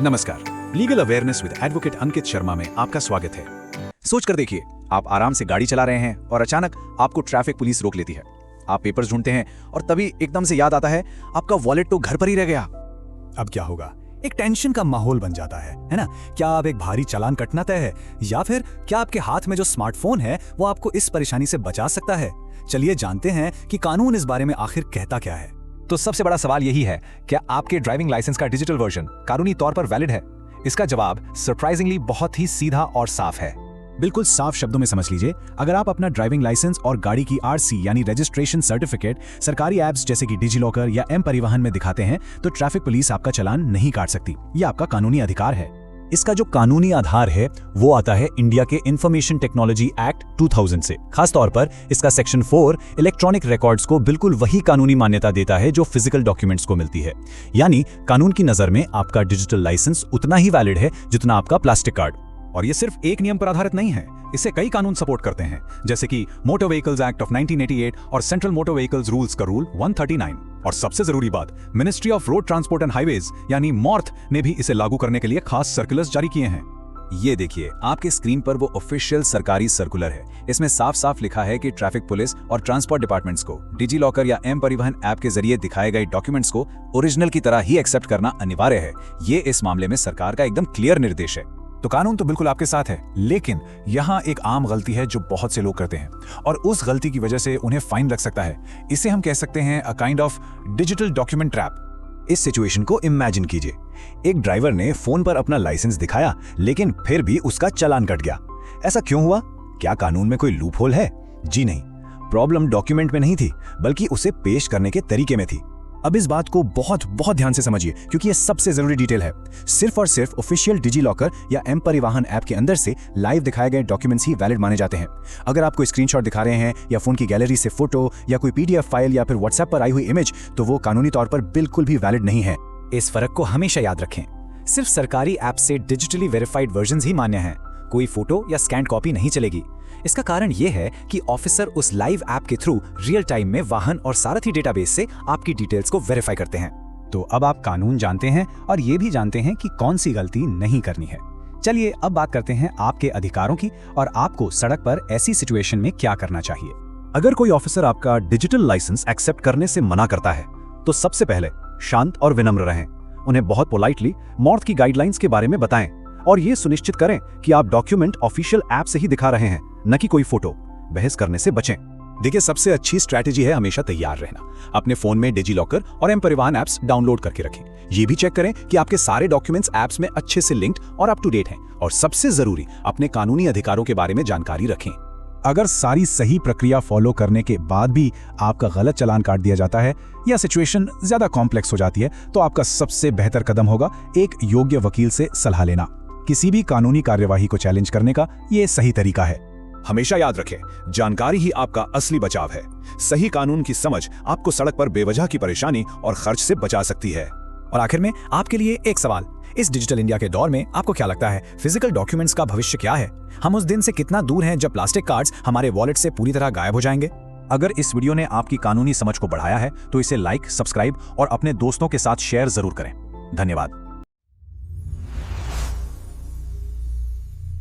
नमस्कार, legal awareness with advocate Ankit Sharma में आपका स्वागत है। सोच कर देखिए, आप आराम से गाड़ी चला रहे हैं और अचानक आपको ट्रैफिक पुलिस रोक लेती है। आप पेपर्स ढूंढते हैं और तभी एकदम से याद आता है आपका वॉलेट तो घर पर ही रह गया। अब क्या होगा? एक टेंशन का माहौल बन जाता है ना? क्या अब एक भारी चालान कटना तय है, या फिर क्या आपके हाथ में जो स्मार्टफोन है वो आपको इस परेशानी से बचा सकता है? चलिए जानते हैं कि कानून इस बारे में आखिर कहता क्या है। तो सबसे बड़ा सवाल यही है, क्या आपके ड्राइविंग लाइसेंस का डिजिटल वर्जन कानूनी तौर पर वैलिड है? इसका जवाब सरप्राइजिंगली बहुत ही सीधा और साफ है। बिल्कुल साफ शब्दों में समझ लीजिए, अगर आप अपना ड्राइविंग लाइसेंस और गाड़ी की आरसी यानी रजिस्ट्रेशन सर्टिफिकेट सरकारी ऐप्स जैसे कि डिजी लॉकर या एम परिवहन में दिखाते हैं तो ट्रैफिक पुलिस आपका चालान नहीं काट सकती। यह आपका कानूनी अधिकार है। इसका जो कानूनी आधार है वो आता है इंडिया के इंफॉर्मेशन टेक्नोलॉजी एक्ट 2000 से। खासतौर पर इसका सेक्शन 4 इलेक्ट्रॉनिक रिकॉर्ड्स को बिल्कुल वही कानूनी मान्यता देता है जो फिजिकल डॉक्यूमेंट्स को मिलती है। यानी कानून की नजर में आपका डिजिटल लाइसेंस उतना ही वैलिड है जितना आपका प्लास्टिक कार्ड। और ये सिर्फ एक नियम पर आधारित नहीं है, इसे कई कानून सपोर्ट करते हैं, जैसे कि मोटर व्हीकल्स एक्ट ऑफ 1988 और सेंट्रल मोटर व्हीकल्स रूल्स का रूल 139। और सबसे जरूरी बात, ministry of road transport and highways यानी मॉर्थ ने भी इसे लागू करने के लिए खास सर्कुलर्स जारी किए हैं। ये देखिए, आपके स्क्रीन पर वो ऑफिशियल सरकारी सर्कुलर है। इसमें साफ साफ लिखा है कि ट्रैफिक पुलिस और ट्रांसपोर्ट डिपार्टमेंट्स को डिजी लॉकर या एम परिवहन ऐप के जरिए दिखाए गए डॉक्यूमेंट्स को ओरिजिनल की तरह ही एक्सेप्ट करना अनिवार्य है। ये इस मामले में सरकार का एकदम क्लियर निर्देश है। तो कानून तो बिल्कुल आपके साथ है, लेकिन यहाँ एक आम गलती है जो बहुत से लोग करते हैं और उस गलती की वजह से उन्हें फाइन लग सकता है। इसे हम कह सकते हैं a kind of digital document trap. इस सिचुएशन को इमेजिन कीजिए, एक ड्राइवर ने फोन पर अपना लाइसेंस दिखाया लेकिन फिर भी उसका चालान कट गया। ऐसा क्यों हुआ? क्या कानून में कोई लूप होल है? जी नहीं, प्रॉब्लम डॉक्यूमेंट में नहीं थी बल्कि उसे पेश करने के तरीके में थी। अब इस बात को बहुत ध्यान से समझिए क्योंकि ये सबसे जरूरी डिटेल है। सिर्फ और सिर्फ ऑफिशियल डिजी लॉकर या एम परिवहन ऐप के अंदर से लाइव दिखाए गए डॉक्यूमेंट्स ही वैलिड माने जाते हैं। अगर आप कोई स्क्रीनशॉट दिखा रहे हैं या फोन की गैलरी से फोटो या कोई पीडीएफ फाइल या फिर व्हाट्सएप पर आई हुई इमेज, तो वो कानूनी तौर पर बिल्कुल भी वैलिड नहीं है। इस फर्क को हमेशा याद रखें। सिर्फ सरकारी ऐप से डिजिटली वेरीफाइड वर्जन्स ही मान्य हैं। कोई फोटो या स्कैन कॉपी नहीं चलेगी। इसका कारण यह है कि ऑफिसर उस लाइव ऐप के थ्रू रियल टाइम में वाहन और सारथी डेटाबेस से आपकी डिटेल्स को वेरीफाई करते हैं। तो अब आप कानून जानते हैं और ये भी जानते हैं कि कौन सी गलती नहीं करनी है। चलिए अब बात करते हैं आपके अधिकारों की और आपको सड़क पर ऐसी सिचुएशन में क्या करना चाहिए। अगर कोई ऑफिसर आपका डिजिटल लाइसेंस एक्सेप्ट करने से मना करता है तो सबसे पहले शांत और विनम्र रहें। उन्हें बहुत पोलाइटली मॉर्थ की गाइडलाइंस के बारे में बताएं और ये सुनिश्चित करें कि आप डॉक्यूमेंट ऑफिशियल ऐप से ही दिखा रहे हैं, न कि कोई फोटो। बहस करने से बचें। देखिए, सबसे अच्छी स्ट्रैटेजी है हमेशा तैयार रहना। अपने फोन में डिजी लॉकर और एम परिवहन ऐप्स डाउनलोड करके रखें। ये भी चेक करें कि आपके सारे डॉक्यूमेंट्स ऐप्स में अच्छे से लिंक्ड और अप टू डेट हैं। और सबसे जरूरी, अपने कानूनी अधिकारों के बारे में जानकारी रखें। अगर सारी सही प्रक्रिया फॉलो करने के बाद भी आपका गलत चालान काट दिया जाता है या सिचुएशन ज्यादा कॉम्प्लेक्स हो जाती है, तो आपका सबसे बेहतर कदम होगा एक योग्य वकील से सलाह लेना। किसी भी कानूनी कार्यवाही को चैलेंज करने का ये सही तरीका है। हमेशा याद रखें, जानकारी ही आपका असली बचाव है। सही कानून की समझ आपको सड़क पर बेवजह की परेशानी और खर्च से बचा सकती है। और आखिर में आपके लिए एक सवाल, इस डिजिटल इंडिया के दौर में आपको क्या लगता है, फिजिकल डॉक्यूमेंट्स का भविष्य क्या है? हम उस दिन से कितना दूर हैं जब प्लास्टिक कार्ड्स हमारे वॉलेट से पूरी तरह गायब हो जाएंगे? अगर इस वीडियो ने आपकी कानूनी समझ को बढ़ाया है तो इसे लाइक, सब्सक्राइब और अपने दोस्तों के साथ शेयर जरूर करें। धन्यवाद।